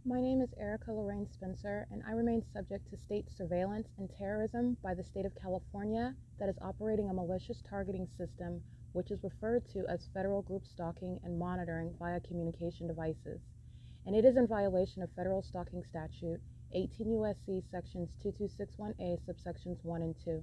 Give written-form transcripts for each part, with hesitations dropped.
My name is Erica Lorraine Spencer, and I remain subject to state surveillance and terrorism by the state of California that is operating a malicious targeting system which is referred to as federal group stalking and monitoring via communication devices. And it is in violation of federal stalking statute 18 U.S.C. sections 2261A subsections 1 and 2.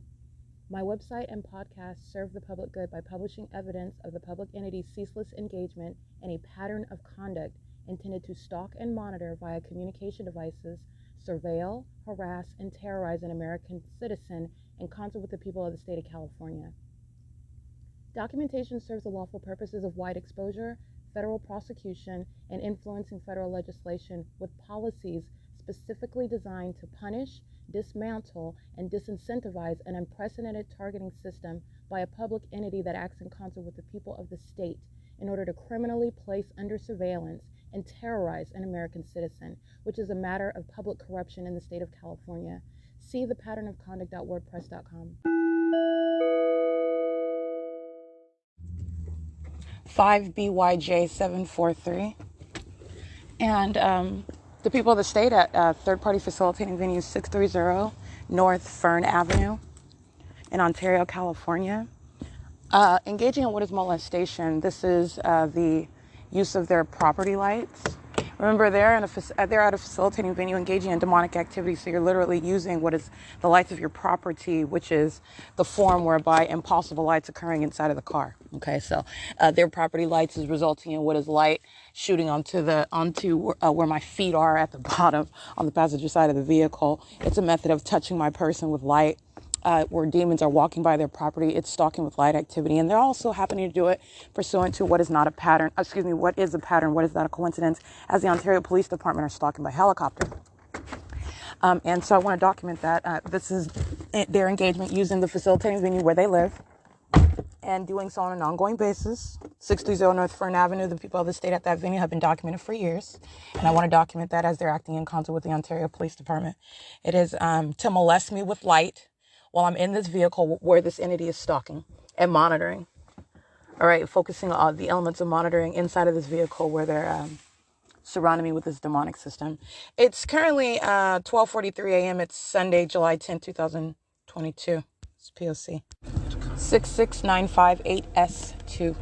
My website and podcast serve the public good by publishing evidence of the public entity's ceaseless engagement in a pattern of conduct intended to stalk and monitor via communication devices, surveil, harass, and terrorize an American citizen in concert with the people of the state of California. Documentation serves the lawful purposes of wide exposure, federal prosecution, and influencing federal legislation with policies specifically designed to punish, dismantle, and disincentivize an unprecedented targeting system by a public entity that acts in concert with the people of the state in order to criminally place under surveillance and terrorize an American citizen, which is a matter of public corruption in the state of California. See thepatternofconduct.wordpress.com. 5BYJ743. And the people of the state at third-party facilitating venue 630 North Fern Avenue in Ontario, California. Engaging in what is molestation. This is the use of their property lights. Remember, they're at a facilitating venue engaging in demonic activity, so you're literally using what is the lights of your property, which is the form whereby impossible lights occurring inside of the car. Okay, so their property lights is resulting in what is light shooting onto where my feet are at the bottom on the passenger side of the vehicle. It's a method of touching my person with light. Where demons are walking by their property, it's stalking with light activity, and they're also happening to do it pursuant to what is not a pattern. What is a pattern? What is not a coincidence? As the Ontario Police Department are stalking by helicopter, and so I want to document that this is their engagement using the facilitating venue where they live, and doing so on an ongoing basis. 630 North Fern Avenue. The people of the state at that venue have been documented for years, and I want to document that as they're acting in concert with the Ontario Police Department. It is to molest me with light while I'm in this vehicle where this entity is stalking and monitoring. All right, focusing on the elements of monitoring inside of this vehicle where they're surrounding me with this demonic system. It's currently 12:43 a.m. It's Sunday, July 10, 2022. It's P.O.C. 66958S2.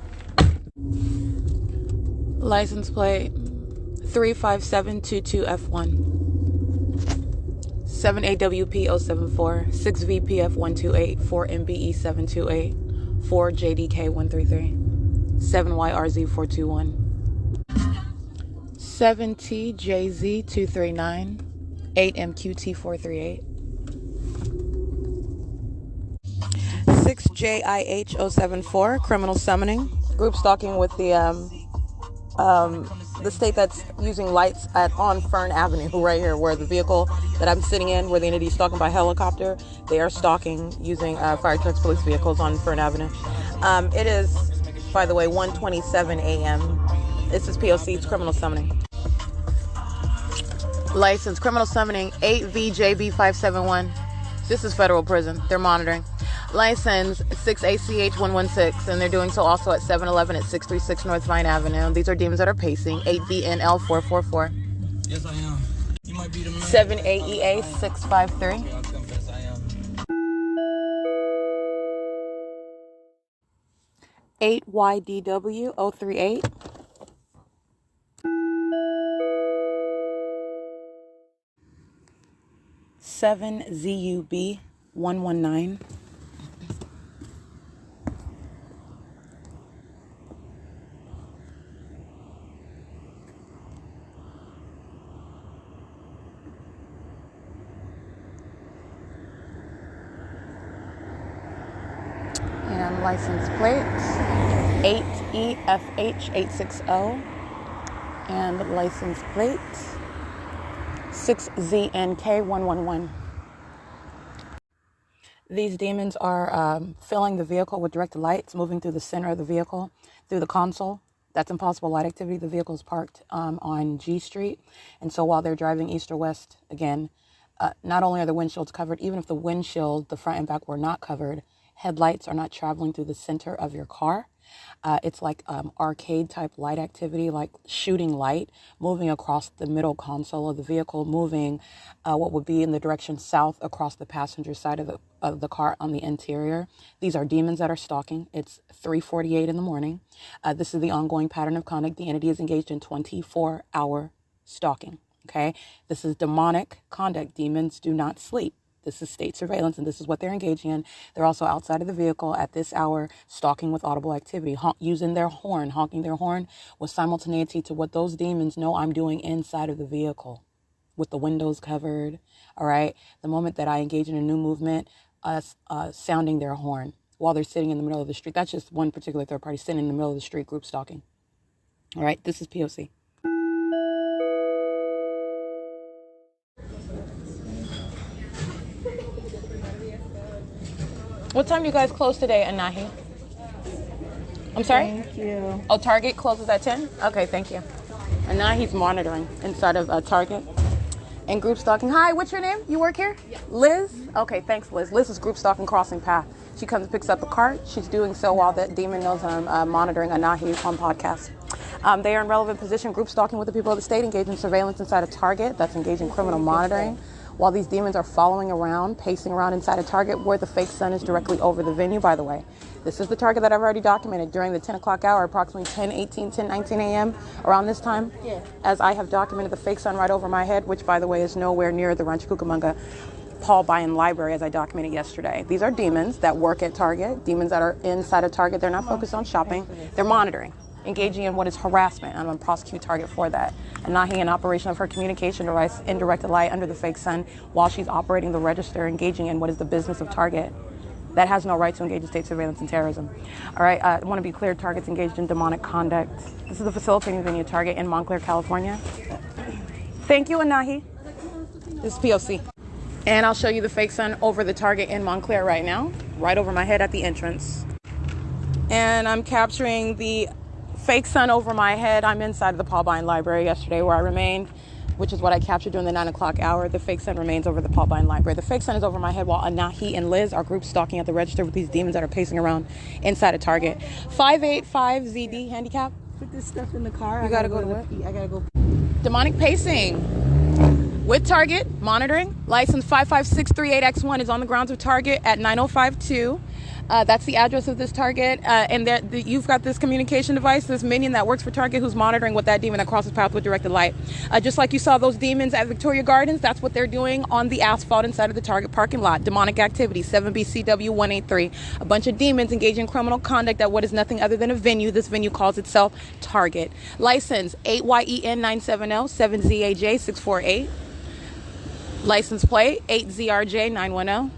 License plate 35722F1. 7AWP074, 6VPF128, 4MBE728, 4JDK133, 7YRZ421, 7TJZ239, 8MQT438, 6JIH074, criminal summoning, group stalking with the state that's using lights on Fern Avenue right here, where the vehicle that I'm sitting in, where the entity is stalking by helicopter, they are stalking using fire trucks, police vehicles on Fern Avenue. It is, by the way, 1:27 a.m. This is P.O.C. It's criminal summoning. License, criminal summoning 8VJB571. This is federal prison. They're monitoring. License 6ACH116, and they're doing so also at 711 at 636 North Vine Avenue. These are demons that are pacing. 8VNL444. Yes, I am. You might be the man. 7AEA653. 8YDW038. 7ZUB119. And license plates 8EFH860, and license plate 6ZNK111. These demons are filling the vehicle with directed lights, moving through the center of the vehicle, through the console. That's impossible light activity. The vehicle is parked on G Street. And so while they're driving east or west, again, not only are the windshields covered, even if the windshield, the front and back, were not covered, headlights are not traveling through the center of your car. It's like arcade type light activity, like shooting light, moving across the middle console of the vehicle, moving what would be in the direction south across the passenger side of the car on the interior. These are demons that are stalking. It's 3:48 in the morning. This is the ongoing pattern of conduct. The entity is engaged in 24-hour stalking. Okay, this is demonic conduct. Demons do not sleep. This is state surveillance, and this is what they're engaging in. They're also outside of the vehicle at this hour, stalking with audible activity, using their horn, honking their horn with simultaneity to what those demons know I'm doing inside of the vehicle with the windows covered. All right. The moment that I engage in a new movement, sounding their horn while they're sitting in the middle of the street. That's just one particular third party sitting in the middle of the street, group stalking. All right. This is P.O.C. What time do you guys close today, Anahi? I'm sorry? Thank you. Oh, Target closes at 10? Okay, thank you. Anahi's monitoring inside of Target and group stalking. Hi, what's your name? You work here? Yeah. Liz? Okay, thanks, Liz. Liz is group stalking crossing path. She comes and picks up a cart. She's doing so while that demon knows I'm monitoring Anahi on podcast. They are in relevant position, group stalking with the people of the state, engaging surveillance inside of Target. That's engaging criminal monitoring. While these demons are following around, pacing around inside a Target where the fake sun is directly over the venue, by the way. This is the Target that I've already documented during the 10 o'clock hour, approximately 10:19 a.m. around this time, as I have documented the fake sun right over my head, which, by the way, is nowhere near the Rancho Cucamonga Paul Bryan Library, as I documented yesterday. These are demons that work at Target, demons that are inside of Target. They're not focused on shopping. They're monitoring, engaging in what is harassment. I'm going to prosecute Target for that. Anahi, in operation of her communication device, indirected light under the fake sun while she's operating the register, engaging in what is the business of Target. That has no right to engage in state surveillance and terrorism. All right, I want to be clear, Target's engaged in demonic conduct. This is the facilitating venue, Target in Montclair, California. Thank you, Anahi. This is P.O.C. And I'll show you the fake sun over the Target in Montclair right now, right over my head at the entrance. And I'm capturing the fake sun over my head. I'm inside the Paul Bryan Library yesterday where I remained, which is what I captured during the 9 o'clock hour. The fake sun remains over the Paul Bryan Library. The fake sun is over my head while Anahi and Liz are group stalking at the register with these demons that are pacing around inside a Target. 585ZD handicap. Put this stuff in the car. You gotta go to what? I gotta go. Demonic pacing with Target monitoring. License 55638X1 is on the grounds of Target at 9052. That's the address of this Target, and you've got this communication device, this minion that works for Target who's monitoring what that demon that crosses path with directed light. Just like you saw those demons at Victoria Gardens, that's what they're doing on the asphalt inside of the Target parking lot. Demonic activity, 7BCW183. A bunch of demons engaging in criminal conduct at what is nothing other than a venue. This venue calls itself Target. License 8YEN970-7ZAJ648. License plate 8ZRJ910.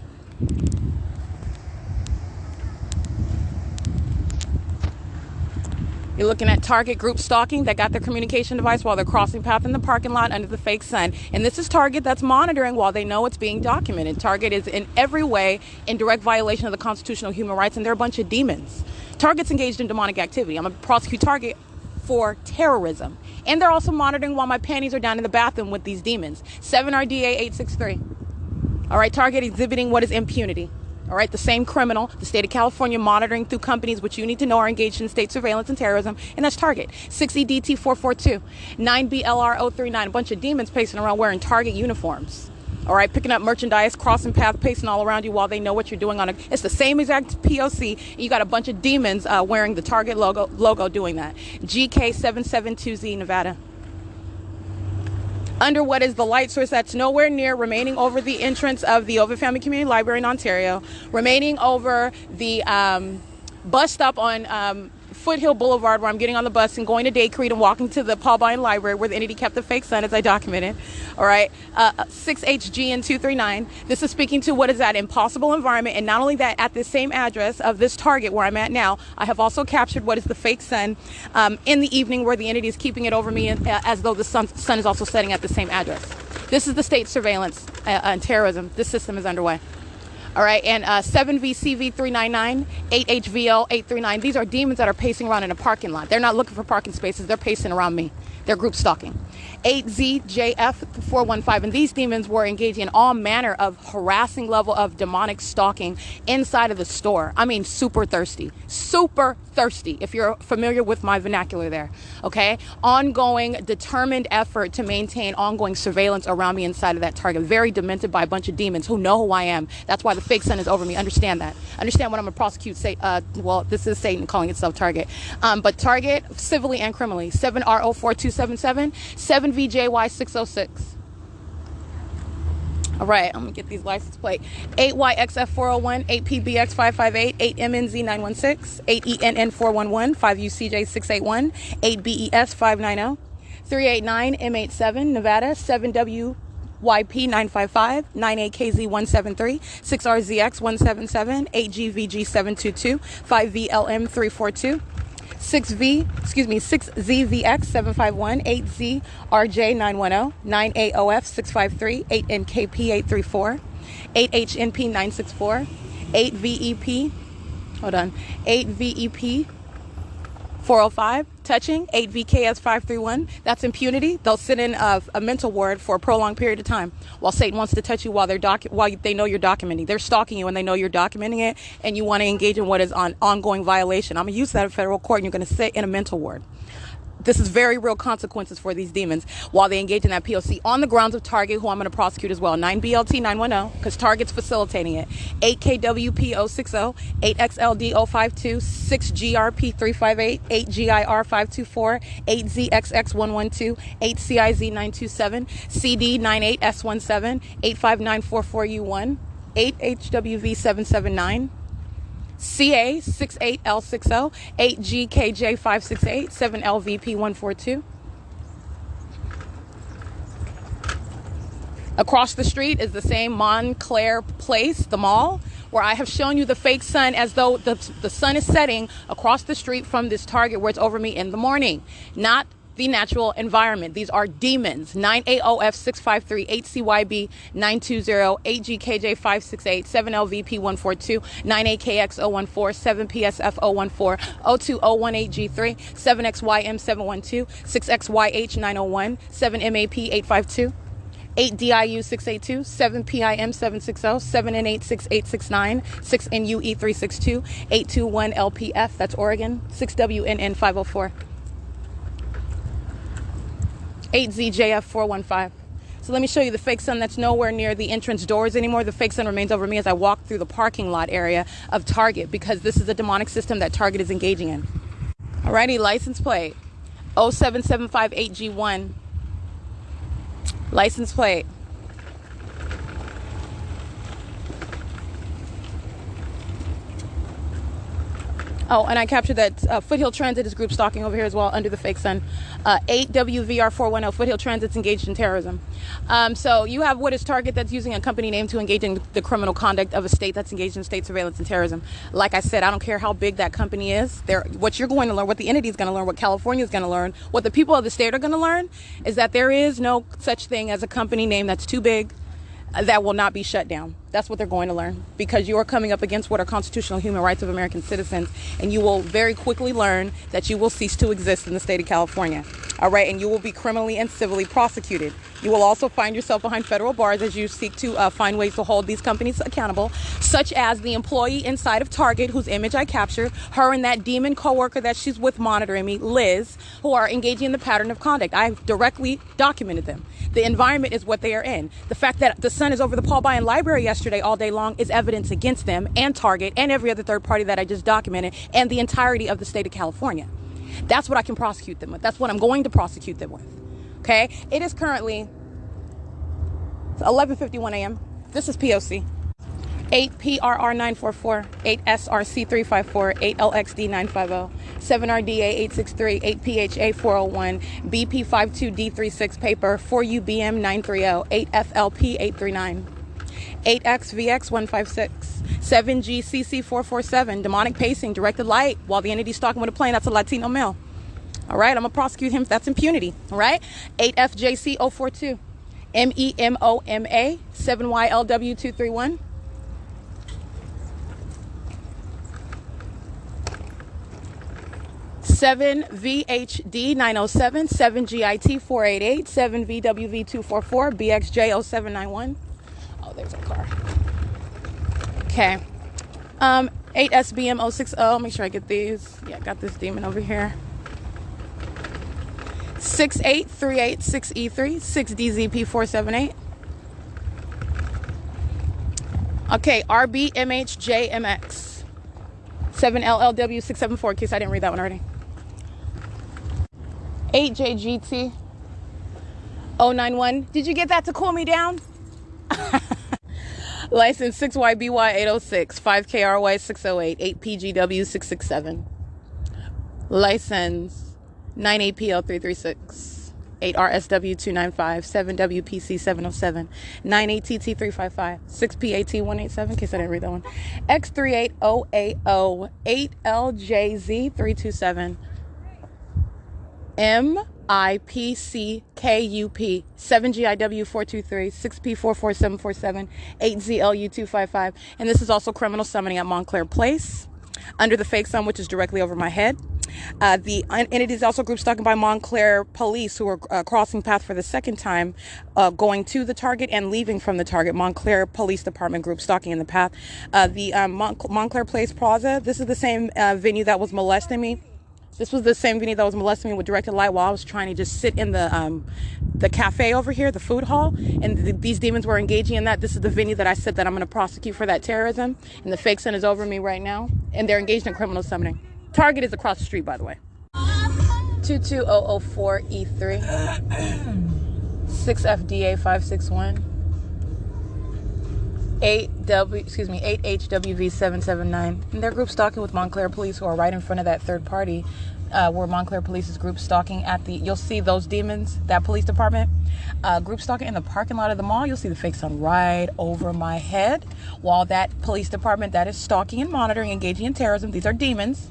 You're looking at Target group stalking that got their communication device while they're crossing path in the parking lot under the fake sun. And this is Target that's monitoring while they know it's being documented. Target is in every way in direct violation of the constitutional human rights, and they're a bunch of demons. Target's engaged in demonic activity. I'm going to prosecute Target for terrorism. And they're also monitoring while my panties are down in the bathroom with these demons. 7RDA 863. All right, Target exhibiting what is impunity. All right, the same criminal, the state of California monitoring through companies which you need to know are engaged in state surveillance and terrorism, and that's Target. 6EDT442, 9BLR039, a bunch of demons pacing around wearing Target uniforms. All right, picking up merchandise, crossing path, pacing all around you while they know what you're doing it's the same exact P.O.C. You got a bunch of demons wearing the Target logo doing that. GK772Z, Nevada. Under what is the light source that's nowhere near, remaining over the entrance of the Ovid Family Community Library in Ontario, remaining over the bus stop on Foothill Boulevard where I'm getting on the bus and going to Day Creek and walking to the Paul Bryan Library where the entity kept the fake sun, as I documented. All right, 6HGN239. This is speaking to what is that impossible environment, and not only that, at this same address of this Target where I'm at now, I have also captured what is the fake sun in the evening where the entity is keeping it over me as though the sun is also setting at the same address. This is the state surveillance and terrorism. This system is underway. All right, and 7VCV399, 8HVL839. These are demons that are pacing around in a parking lot. They're not looking for parking spaces. They're pacing around me. They're group stalking. 8ZJF415. And these demons were engaging in all manner of harassing level of demonic stalking inside of the store. I mean, super thirsty, if you're familiar with my vernacular there. Okay, ongoing determined effort to maintain ongoing surveillance around me inside of that Target. Very demented by a bunch of demons who know who I am. That's why the fake sun is over me. Understand that. Understand what I'm gonna prosecute. Say, well, this is Satan calling itself Target, but Target civilly and criminally. 7RO4277, 7VJY606. All right, I'm gonna get these license plate. 8YXF401, 8PBX558, 8MNZ916, 8ENN411, 5UCJ681, 8BES590, 389M87, Nevada, 7WYP955, 9AKZ173, 6RZX177, 8GVG722, 5VLM342, 6ZVX751, 8ZRJ910, 9AOF653, 8NKP834, 8HNP964, 8VEP, 8VEP405, touching, 8VKS531. That's impunity. They'll sit in a mental ward for a prolonged period of time while Satan wants to touch you while they know you're documenting. They're stalking you and they know you're documenting it, and you want to engage in what is on ongoing violation. I'm going to use that in federal court, and you're going to sit in a mental ward. This is very real consequences for these demons while they engage in that P.O.C. on the grounds of Target, who I'm going to prosecute as well. 9BLT910, because Target's facilitating it. 8KWP060, 8XLD052, 6GRP358, 8GIR524, 8ZXX112, 8CIZ927, CD98S17, 85944U1, 8HWV779, CA68L60, 8GKJ568, 7LVP142. Across the street is the same Montclair Place, the mall, where I have shown you the fake sun as though the sun is setting across the street from this Target where it's over me in the morning. Not the natural environment. These are demons. 9AOF653, 8CYB920, 8GKJ568, 7LVP142, 9AKX014, 7PSF014, 02018G3, 7XYM712, 6XYH901, 7MAP852, 8DIU682, 7PIM760, 7N866869, 6NUE362, 821LPF, that's Oregon, 6WNN504. 8ZJF415. So let me show you the fake sun that's nowhere near the entrance doors anymore. The fake sun remains over me as I walk through the parking lot area of Target, because this is a demonic system that Target is engaging in. Alrighty, license plate 07758G1. License plate. Oh, and I captured that Foothill Transit is group stalking over here as well under the fake sun. 8WVR410, Foothill Transit's engaged in terrorism. So you have what is Target that's using a company name to engage in the criminal conduct of a state that's engaged in state surveillance and terrorism. Like I said, I don't care how big that company is. What you're going to learn, what the entity is going to learn, what California is going to learn, what the people of the state are going to learn is that there is no such thing as a company name that's too big that will not be shut down. That's what they're going to learn, because you are coming up against what are constitutional human rights of American citizens, and you will very quickly learn that you will cease to exist in the state of California. All right, and you will be criminally and civilly prosecuted. You will also find yourself behind federal bars as you seek to find ways to hold these companies accountable, such as the employee inside of Target, whose image I captured, her and that demon coworker that she's with monitoring me, Liz, who are engaging in the pattern of conduct. I've directly documented them. The environment is what they are in. The fact that the sun is over the Paul Bryan Library yesterday all day long is evidence against them and Target and every other third party that I just documented, and the entirety of the state of California. That's what I can prosecute them with. That's what I'm going to prosecute them with. Okay? It is currently 11:51 a.m. This is P.O.C. 8PRR944, 8SRC354, 8LXD950, 7RDA863, 8PHA401, BP52D36 paper, 4UBM930, 8FLP839, 8XVX156, 7GCC447, demonic pacing, directed light while the entity's stalking with a plane. That's a Latino male. All right, I'm going to prosecute him. That's impunity. All right, 8FJC042, MEMOMA, 7YLW231, 7 7VHD 907, 7GIT 488, 7VWV 244, BXJ 0791. Oh, there's a car. Okay. 8SBM 060. Make sure I get these. Yeah, I got this demon over here. 68386E3, 6DZP 478. Okay, RBMHJMX 7LLW 674, in case I didn't read that one already. 8JGT 091. Did you get that to cool me down? License 6YBY 806, 5KRY 608, 8PGW 667. License 98PL 336, 8RSW 295, 7WPC 707, 98TT 355, 6PAT 187, in case I didn't read that one. X380AO, 8LJZ 327. MIPCKUP 7GIW 423, 6P44747, 8ZLU 255, and this is also criminal summoning at Montclair Place under the fake sun, which is directly over my head. And it is also group stalking by Montclair police who are crossing path for the second time, going to the target and leaving from the target. Montclair Police Department group stalking in the path. The Montclair Place Plaza, this is the same venue that was molesting me. This was the same venue that was molesting me with directed light while I was trying to just sit in the cafe over here, the food hall, and these demons were engaging in that. This is the venue that I said that I'm going to prosecute for that terrorism, and the fake sun is over me right now, and they're engaged in criminal summoning. Target is across the street, by the way. 22004E3, 6FDA 561, 8HWV 779, and they're group stalking with Montclair police who are right in front of that third party, where Montclair police is group stalking at the, you'll see those demons, that police department, group stalking in the parking lot of the mall. You'll see the fake sun right over my head, while that police department that is stalking and monitoring, engaging in terrorism, these are demons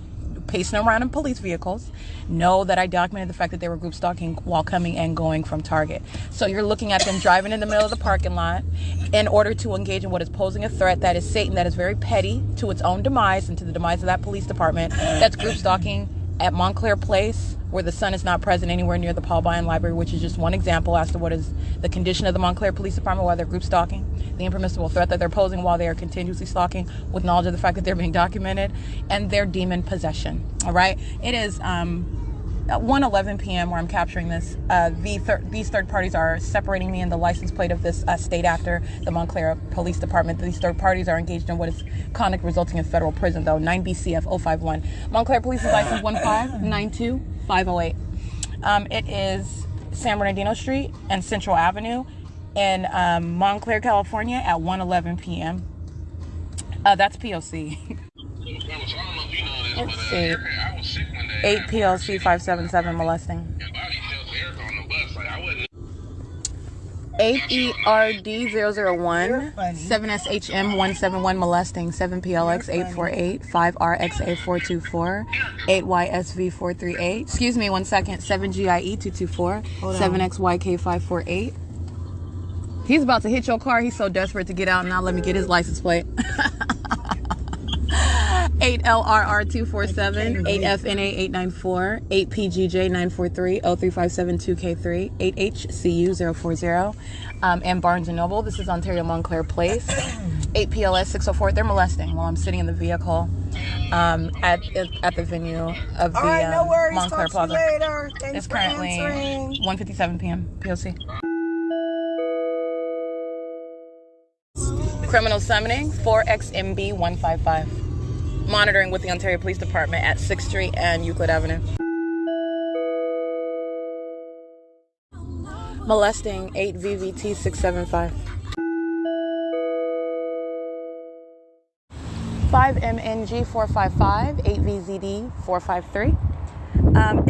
pacing around in police vehicles, know that I documented the fact that they were group stalking while coming and going from Target. So you're looking at them driving in the middle of the parking lot in order to engage in what is posing a threat that is Satan, that is very petty to its own demise and to the demise of that police department. That's group stalking at Montclair Place, where the sun is not present anywhere near the Paul Bryan Library, which is just one example as to what is the condition of the Montclair Police Department while they're group stalking, the impermissible threat that they're posing while they are continuously stalking with knowledge of the fact that they're being documented, and their demon possession. All right, it is 1:11 p.m. where I'm capturing this. These third parties are separating me in the license plate of this state actor, the Montclair Police Department. These third parties are engaged in what is conduct resulting in federal prison, though. 9 BCF 051. Montclair Police's license 1592508. It is San Bernardino Street and Central Avenue in Montclair, California at 1:11 p.m. That's P.O.C. Let's see. 8 P.O.C. 577 molesting. 8 ERD 001, 7SHM 171 molesting, 7 PLX 848, 5 RXA 424, 8 YSV 438. Excuse me, 1 second. 7 GIE 224, 7 XYK 548. He's about to hit your car. He's so desperate to get out and not let me get his license plate. 8 LRR 247, 8 FNA 894, 8 PGJ 943, 0357 2K3, 8 HCU 040, and Barnes & Noble. This is Ontario Montclair Place. 8 PLS 604. They're molesting while I'm sitting in the vehicle at the venue of the Montclair Plaza. It's currently 1:57 p.m. P.O.C. Criminal summoning 4XMB 155. Monitoring with the Ontario Police Department at 6th Street and Euclid Avenue. Molesting 8 VVT 675. 5 MNG 455, 8 VZD 453.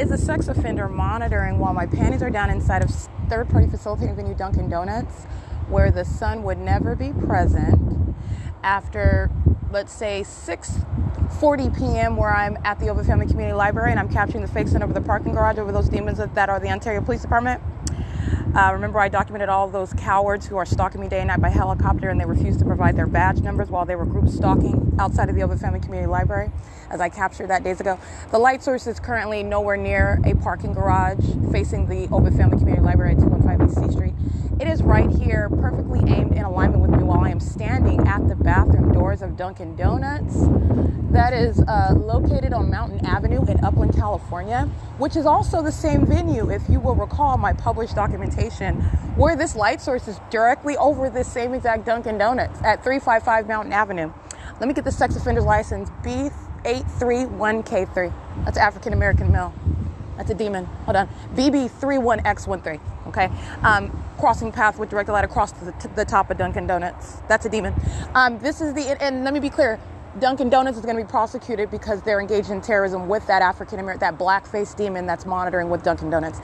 Is a sex offender monitoring while my panties are down inside of third-party facilitating venue Dunkin' Donuts, where the sun would never be present after, let's say, 6:40 p.m. where I'm at the Ovid Family Community Library and I'm capturing the fake sun over the parking garage over those demons that are the Ontario Police Department. Remember, I documented all of those cowards who are stalking me day and night by helicopter, and they refused to provide their badge numbers while they were group stalking outside of the Ovid Family Community Library, as I captured that days ago. The light source is currently nowhere near a parking garage facing the Ovid Family Community Library at 215 East C Street. It is right here, perfectly aimed in alignment with me while I am standing at the bathroom doors of Dunkin' Donuts. That is located on Mountain Avenue in Upland, California, which is also the same venue, if you will recall my published documentation, where this light source is directly over this same exact Dunkin' Donuts at 355 Mountain Avenue. Let me get the sex offender's license, B831K3. That's African American male. That's a demon. Hold on. BB31X13. Okay. Crossing path with directed light across the top of Dunkin' Donuts. That's a demon. This is and let me be clear. Dunkin' Donuts is going to be prosecuted because they're engaged in terrorism with that African-American, that black-faced demon that's monitoring with Dunkin' Donuts.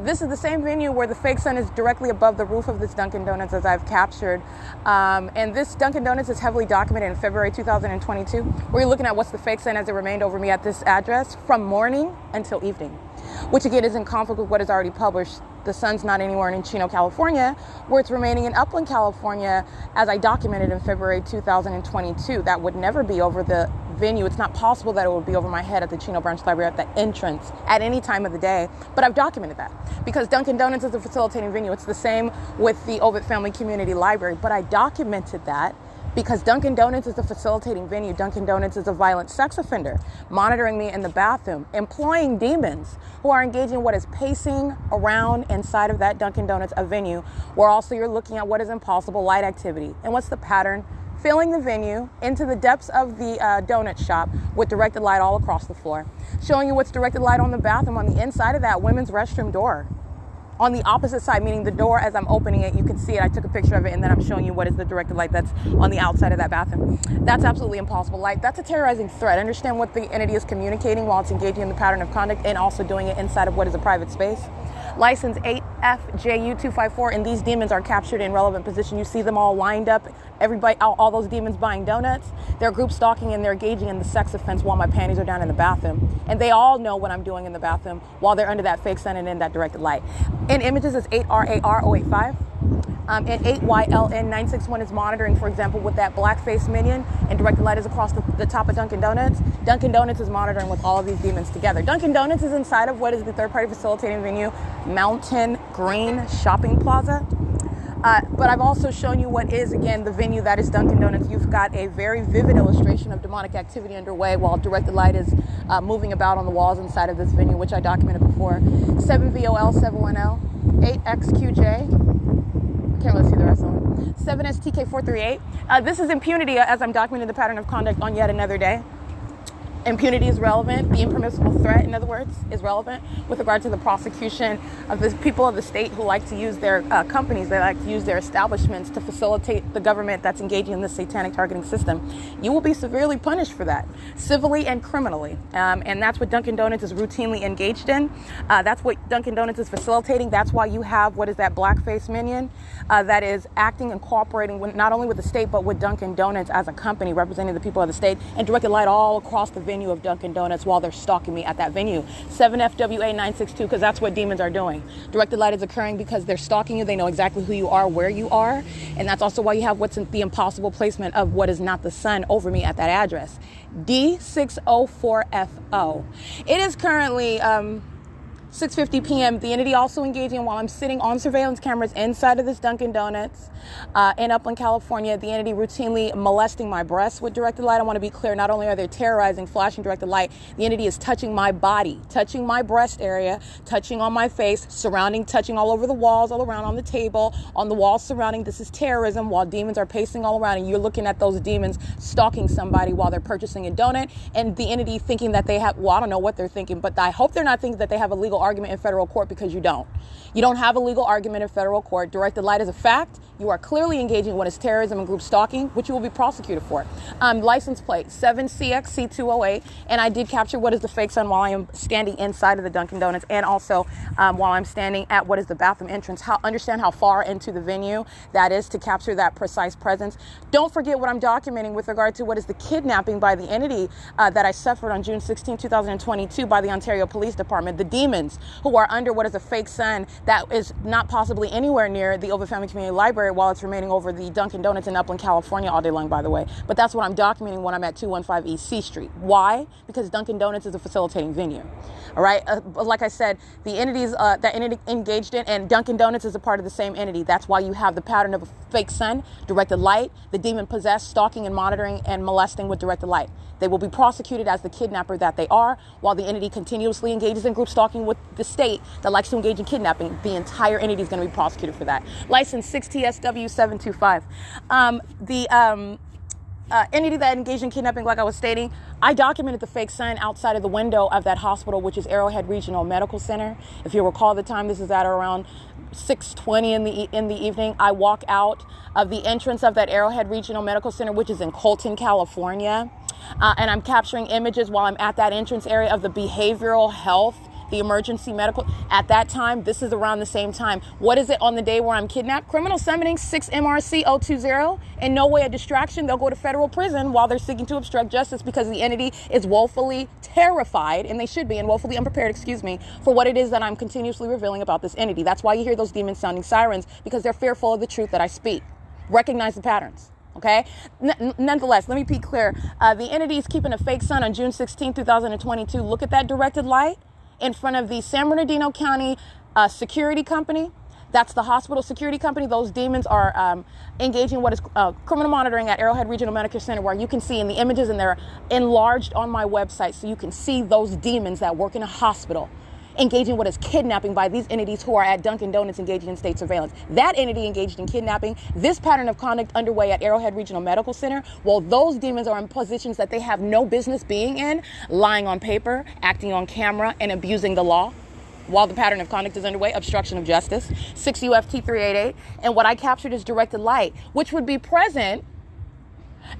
This is the same venue where the fake sun is directly above the roof of this Dunkin' Donuts, as I've captured. And this Dunkin' Donuts is heavily documented in February 2022, where you're looking at what's the fake sun as it remained over me at this address from morning until evening, which again is in conflict with what is already published. The sun's not anywhere in Chino, California, where it's remaining in Upland, California, as I documented in February 2022. That would never be over the venue. It's not possible that it would be over my head at the Chino Branch Library at the entrance at any time of the day. But I've documented that because Dunkin' Donuts is a facilitating venue. It's the same with the Ovid Family Community Library. But I documented that because Dunkin' Donuts is a facilitating venue. Dunkin' Donuts is a violent sex offender monitoring me in the bathroom, employing demons who are engaging in what is pacing around inside of that Dunkin' Donuts, a venue where also you're looking at what is impossible light activity. And what's the pattern? Filling the venue into the depths of the donut shop with directed light all across the floor. Showing you what's directed light on the bathroom on the inside of that women's restroom door. On the opposite side, meaning the door as I'm opening it, you can see it. I took a picture of it, and then I'm showing you what is the directed light that's on the outside of that bathroom. That's absolutely impossible light. That's a terrorizing threat. Understand what the entity is communicating while it's engaging in the pattern of conduct and also doing it inside of what is a private space. License 8FJU254, and these demons are captured in relevant position. You see them all lined up, everybody, all those demons buying donuts. They're group stalking and they're engaging in the sex offense while my panties are down in the bathroom. And they all know what I'm doing in the bathroom while they're under that fake sun and in that directed light. In images is 8RAR085. And 8YLN961 is monitoring, for example, with that black-faced minion, and directed light is across the top of Dunkin' Donuts. Dunkin' Donuts is monitoring with all of these demons together. Dunkin' Donuts is inside of what is the third-party facilitating venue, Mountain Green Shopping Plaza. But I've also shown you what is, again, the venue that is Dunkin' Donuts. You've got a very vivid illustration of demonic activity underway while directed light is moving about on the walls inside of this venue, which I documented before. 7VOL710, 8XQJ. Can't really see the rest of them. 7STK438. This is impunity as I'm documenting the pattern of conduct on yet another day. Impunity is relevant. The impermissible threat, in other words, is relevant with regard to the prosecution of the people of the state who like to use their companies, they like to use their establishments to facilitate the government that's engaging in this satanic targeting system. You will be severely punished for that, civilly and criminally. And that's what Dunkin' Donuts is routinely engaged in. That's what Dunkin' Donuts is facilitating. That's why you have, what is that blackface minion that is acting and cooperating with, not only with the state, but with Dunkin' Donuts as a company representing the people of the state, and directed light all across the venue of Dunkin' Donuts while they're stalking me at that venue. 7FWA962, because that's what demons are doing. Directed light is occurring because they're stalking you. They know exactly who you are, where you are. And that's also why you have what's in the impossible placement of what is not the sun over me at that address. D604FO. It is currently 6:50 p.m. The entity also engaging while I'm sitting on surveillance cameras inside of this Dunkin' Donuts in Upland, California. The entity routinely molesting my breasts with directed light. I want to be clear. Not only are they terrorizing, flashing directed light, the entity is touching my body, touching my breast area, touching on my face, surrounding, touching all over the walls, all around on the table, on the walls surrounding. This is terrorism while demons are pacing all around, and you're looking at those demons stalking somebody while they're purchasing a donut, and the entity thinking that they have, well, I don't know what they're thinking, but I hope they're not thinking that they have a legal argument in federal court, because you don't. You don't have a legal argument in federal court. Directed light is a fact. You are clearly engaging in what is terrorism and group stalking, which you will be prosecuted for. License plate 7CXC208, and I did capture what is the fake sun while I am standing inside of the Dunkin' Donuts, and also while I'm standing at what is the bathroom entrance. Understand how far into the venue that is to capture that precise presence. Don't forget what I'm documenting with regard to what is the kidnapping by the entity that I suffered on June 16, 2022 by the Ontario Police Department. The demons who are under what is a fake sun that is not possibly anywhere near the Ovid Family Community Library while it's remaining over the Dunkin' Donuts in Upland, California all day long, by the way. But that's what I'm documenting when I'm at 215 East C Street. Why? Because Dunkin' Donuts is a facilitating venue. All right. Like I said, the entities that entity engaged in, and Dunkin' Donuts is a part of the same entity. That's why you have the pattern of a fake sun, directed light, the demon possessed, stalking and monitoring and molesting with directed light. They will be prosecuted as the kidnapper that they are, while the entity continuously engages in group stalking with the state that likes to engage in kidnapping. The entire entity is going to be prosecuted for that. License 6TSW725. Entity that engaged in kidnapping, like I was stating, I documented the fake sign outside of the window of that hospital, which is Arrowhead Regional Medical Center. If you recall the time, this is at around 6:20 in the evening. I walk out of the entrance of that Arrowhead Regional Medical Center, which is in Colton, California. And I'm capturing images while I'm at that entrance area of the behavioral health, the emergency medical. At that time, this is around the same time. What is it on the day where I'm kidnapped? Criminal summoning 6 MRC 020. In no way a distraction. They'll go to federal prison while they're seeking to obstruct justice because the entity is woefully terrified, and they should be, and woefully unprepared, for what it is that I'm continuously revealing about this entity. That's why you hear those demons sounding sirens, because they're fearful of the truth that I speak. Recognize the patterns. Okay. Nonetheless, let me be clear. The entity is keeping a fake sun on June 16, 2022. Look at that directed light in front of the San Bernardino County security company. That's the hospital security company. Those demons are engaging what is criminal monitoring at Arrowhead Regional Medical Center, where you can see in the images, and they're enlarged on my website, so you can see those demons that work in a hospital engaging what is kidnapping by these entities who are at Dunkin' Donuts engaging in state surveillance. That entity engaged in kidnapping, this pattern of conduct underway at Arrowhead Regional Medical Center, while those demons are in positions that they have no business being in, lying on paper, acting on camera, and abusing the law. While the pattern of conduct is underway, obstruction of justice, 6 UFT 388, and what I captured is directed light, which would be present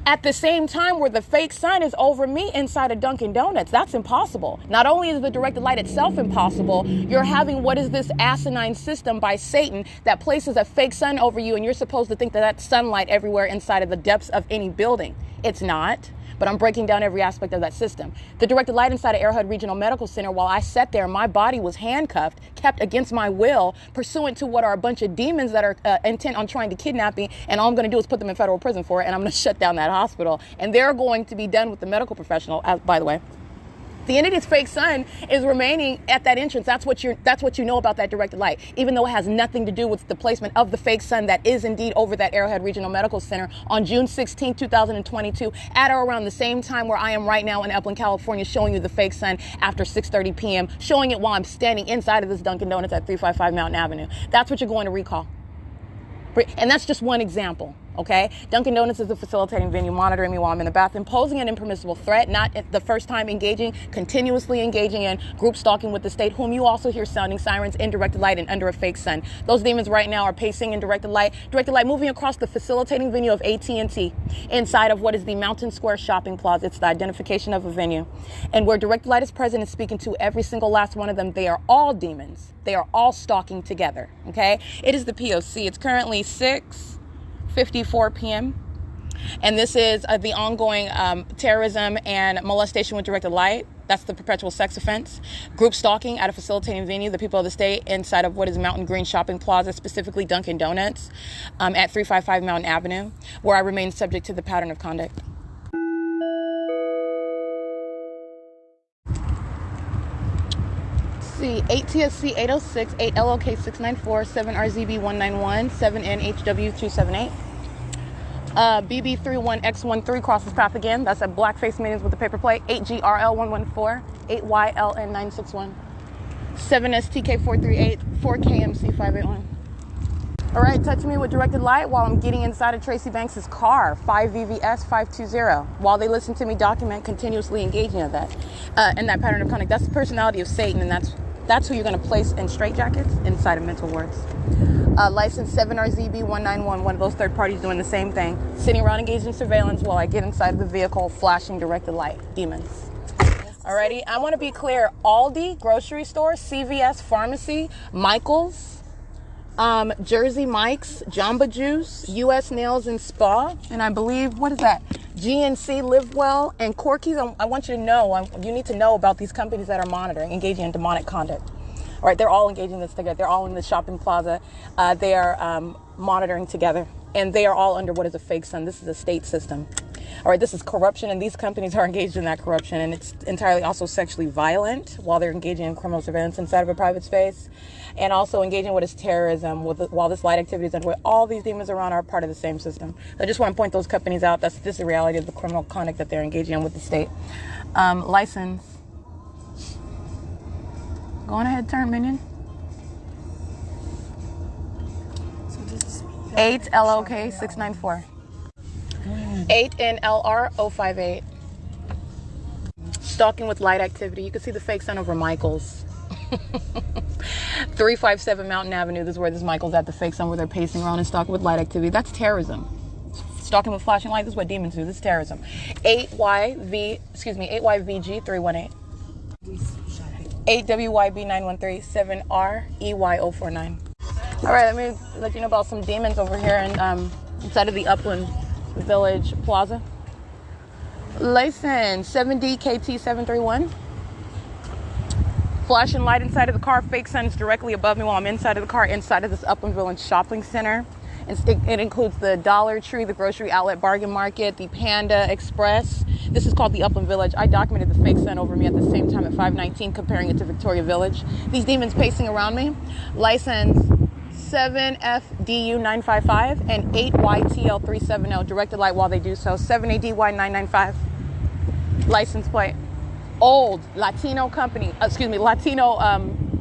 at the same time where the fake sun is over me inside of Dunkin' Donuts. That's impossible. Not only is the directed light itself impossible, you're having what is this asinine system by Satan that places a fake sun over you, and you're supposed to think that that's sunlight everywhere inside of the depths of any building. It's not. But I'm breaking down every aspect of that system. The directed light inside of Arrowhead Regional Medical Center, while I sat there, my body was handcuffed, kept against my will, pursuant to what are a bunch of demons that are intent on trying to kidnap me. And all I'm going to do is put them in federal prison for it. And I'm going to shut down that hospital. And they're going to be done with the medical professional, by the way. The entity's fake sun is remaining at that entrance. That's what you know about that directed light, even though it has nothing to do with the placement of the fake sun that is indeed over that Arrowhead Regional Medical Center on June 16, 2022, at or around the same time where I am right now in Upland, California, showing you the fake sun after 6:30 p.m., showing it while I'm standing inside of this Dunkin' Donuts at 355 Mountain Avenue. That's what you're going to recall. And that's just one example. Okay, Dunkin' Donuts is a facilitating venue, monitoring me while I'm in the bathroom, posing an impermissible threat, not the first time engaging, continuously engaging in group stalking with the state, whom you also hear sounding sirens in directed light and under a fake sun. Those demons right now are pacing in directed light moving across the facilitating venue of AT&T inside of what is the Mountain Square Shopping Plaza. It's the identification of a venue. And where directed light is present and speaking to every single last one of them, they are all demons. They are all stalking together. Okay, it is the P.O.C. It's currently 6:54 p.m. And this is the ongoing terrorism and molestation with directed light. That's the perpetual sex offense. Group stalking at a facilitating venue, the people of the state, inside of what is Mountain Green Shopping Plaza, specifically Dunkin' Donuts, at 355 Mountain Avenue, where I remain subject to the pattern of conduct. See, 8 TSC 806, 8 LOK 694, 7 RZB 191, 7 NHW 278. BB31X13 crosses path again. That's at Blackface Meetings with the paper plate. 8GRL 114, 8YLN 961, 7STK 438, 4KMC 581. All right, touch me with directed light while I'm getting inside of Tracy Banks's car, 5VVS 520, while they listen to me document continuously engaging in that pattern of conduct. That's the personality of Satan, and that's That's who you're going to place in straitjackets inside of mental wards. License 7RZB191, one of those third parties doing the same thing. Sitting around engaged in surveillance while I get inside of the vehicle, flashing directed light. Demons. Alrighty, I want to be clear. Aldi, grocery store, CVS, pharmacy, Michael's, Jersey Mike's, Jamba Juice, U.S. Nails and Spa, and I believe, what is that? GNC, Live Well, and Corky's. I want you to know, you need to know about these companies that are monitoring, engaging in demonic conduct. All right, they're all engaging in this together. They're all in the shopping plaza. They are monitoring together, and they are all under what is a fake sun. This is a state system. All right, this is corruption, and these companies are engaged in that corruption, and it's entirely also sexually violent while they're engaging in criminal surveillance inside of a private space, and also engaging in what is terrorism while this light activity is underway. All these demons around are part of the same system. I just want to point those companies out. This is the reality of the criminal conduct that they're engaging in with the state. License. Go on ahead, turn, minion. 8 LOK 694. 8 NLR 058. Stalking with light activity. You can see the fake sun over Michael's. 357 Mountain Avenue. This is where this Michael's at, the fake sun where they're pacing around and stalking with light activity. That's terrorism. Stalking with flashing light. This is what demons do. This is terrorism. 8YVG 318. 8WYB 913. 7REY 049. All right, let me let you know about some demons over here and inside of the Upland Village Plaza. License 7DKT731. Flashing light inside of the car. Fake sun is directly above me while I'm inside of the car, inside of this Upland Village shopping center. It includes the Dollar Tree, the grocery outlet, bargain market, the Panda Express. This is called the Upland Village. I documented the fake sun over me at the same time at 519, comparing it to Victoria Village. These demons pacing around me. License 7FDU955 and 8YTL370. Directed light while they do so. 7ADY995. License plate. Old Latino company. Latino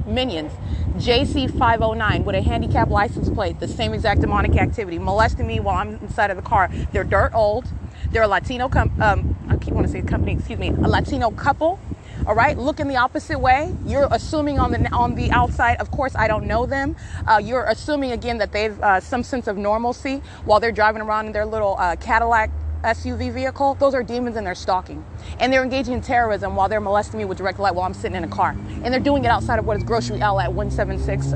minions. JC509 with a handicap license plate. The same exact demonic activity. Molesting me while I'm inside of the car. They're dirt old. They're a Latino a Latino couple. All right, looking the opposite way. You're assuming on the outside, of course, I don't know them. You're assuming again that they've some sense of normalcy while they're driving around in their little Cadillac SUV vehicle. Those are demons and they're stalking. And they're engaging in terrorism while they're molesting me with direct light while I'm sitting in a car. And they're doing it outside of what is grocery outlet 176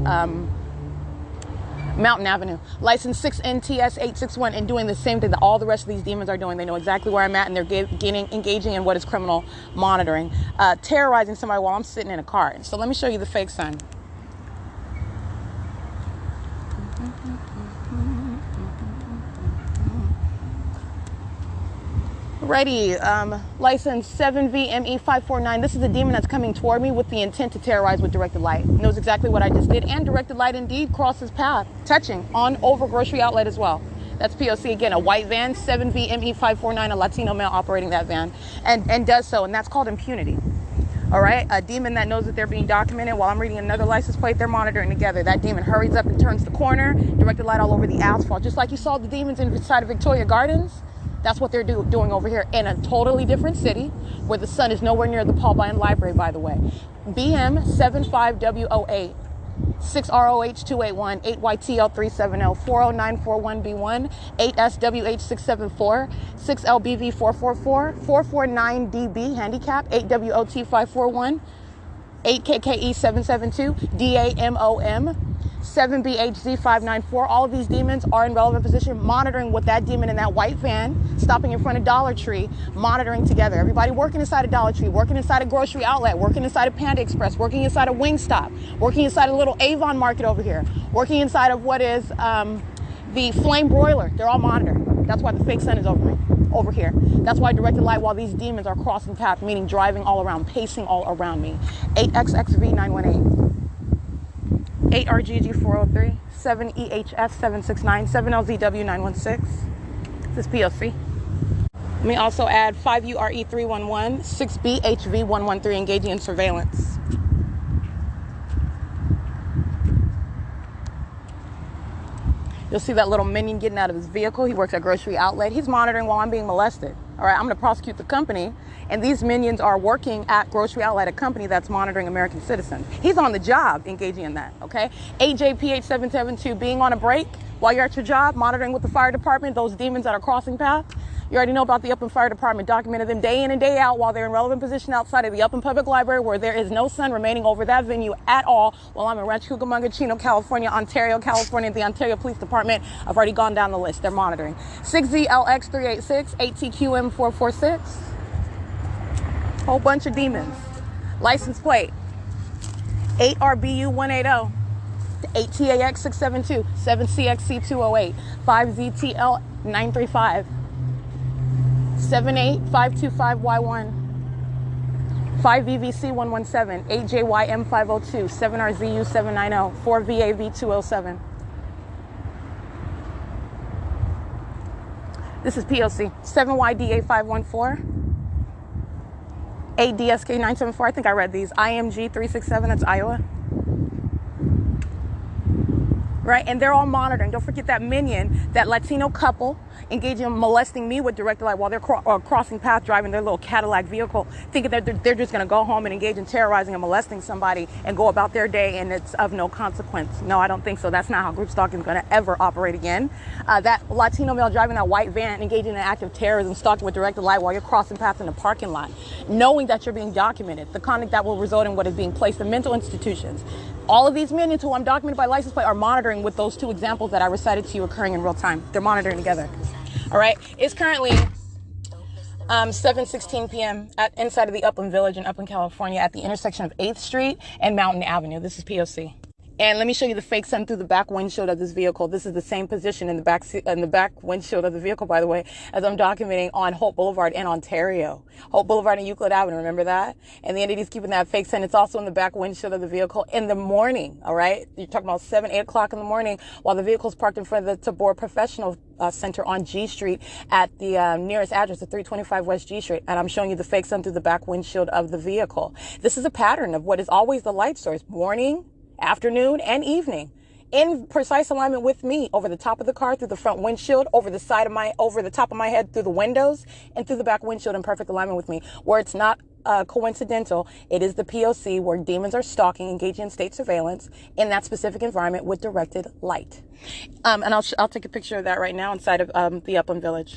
Mountain Avenue. License 6NTS861 and doing the same thing that all the rest of these demons are doing. They know exactly where I'm at and they're engaging in what is criminal monitoring. Terrorizing somebody while I'm sitting in a car. So let me show you the fake sun. Ready, license 7VME549. This is a demon that's coming toward me with the intent to terrorize with directed light. Knows exactly what I just did, and directed light indeed crosses path, touching on over grocery outlet as well. That's P.O.C. again, a white van, 7VME549, a Latino male operating that van, and does so, and that's called impunity. All right, a demon that knows that they're being documented while I'm reading another license plate, they're monitoring together. That demon hurries up and turns the corner, directed light all over the asphalt, just like you saw the demons inside of Victoria Gardens. That's what they're doing over here in a totally different city where the sun is nowhere near the Paul Bunyan Library, by the way. BM75W08, 6ROH281, 8YTL370, 40941B1, 8SWH674, 6LBV444, 449DB handicap, 8WOT541, 8KKE772, DAMOM, 7BHZ594. All of these demons are in relevant position, monitoring with that demon in that white van, stopping in front of Dollar Tree, monitoring together. Everybody working inside of Dollar Tree, working inside a grocery outlet, working inside of Panda Express, working inside of Wingstop, working inside a little Avon Market over here, working inside of what is the Flame Broiler. They're all monitoring. That's why the fake sun is over here. That's why directed light while these demons are crossing path, meaning driving all around, pacing all around me. 8XXV918. 8RGG403, 7EHS769, 7LZW916. This is P.O.C. Let me also add 5URE311, 6BHV113, engaging in surveillance. You'll see that little minion getting out of his vehicle. He works at grocery outlet. He's monitoring while I'm being molested. All right, I'm going to prosecute the company, and these minions are working at grocery outlet, a company that's monitoring American citizens. He's on the job engaging in that, okay? AJPH772, being on a break while you're at your job, monitoring with the fire department, those demons that are crossing paths. You already know about the Upland Fire Department, documented them day in and day out while they're in relevant position outside of the Upland Public Library, where there is no sun remaining over that venue at all, while I'm in Rancho Cucamonga, Chino, California, Ontario, California, the Ontario Police Department. I've already gone down the list. They're monitoring. 6ZLX386, 8TQM446. Whole bunch of demons. License plate, 8RBU180. 8TAX672, 7CXC208, 5ZTL935, 78525Y1, 5VVC117, 8JYM502, 7RZU790, 4VAV207. This is P.O.C. 7YDA514, 8DSK974. I think I read these. IMG367, that's Iowa. Right, and they're all monitoring. Don't forget that minion, that Latino couple, engaging in molesting me with direct light while they're crossing paths, driving their little Cadillac vehicle, thinking that they're just going to go home and engage in terrorizing and molesting somebody and go about their day, and it's of no consequence. No, I don't think so. That's not how group stalking is going to ever operate again. That Latino male driving that white van, engaging in an act of terrorism, stalking with directed light while you're crossing paths in the parking lot, knowing that you're being documented, the conduct that will result in what is being placed in mental institutions. All of these minions who I'm documented by license plate are monitoring with those two examples that I recited to you occurring in real time. They're monitoring together. All right. It's currently 7:16 p.m. inside of the Upland Village in Upland, California, at the intersection of 8th Street and Mountain Avenue. This is P.O.C. And let me show you the fake sun through the back windshield of this vehicle. This is the same position in the back windshield of the vehicle, by the way, as I'm documenting on Hope Boulevard in Ontario. Hope Boulevard and Euclid Avenue, remember that? And the entity's keeping that fake sun. It's also in the back windshield of the vehicle in the morning, all right? You're talking about 7, 8 o'clock in the morning while the vehicle's parked in front of the Tabor Professional Center on G Street at the nearest address of 325 West G Street. And I'm showing you the fake sun through the back windshield of the vehicle. This is a pattern of what is always the light source, morning, afternoon, and evening, in precise alignment with me, over the top of the car, through the front windshield, over the top of my head, through the windows, and through the back windshield, in perfect alignment with me. Where it's not coincidental, it is the P.O.C. where demons are stalking, engaging in state surveillance in that specific environment with directed light. And I'll take a picture of that right now inside of the Upland Village.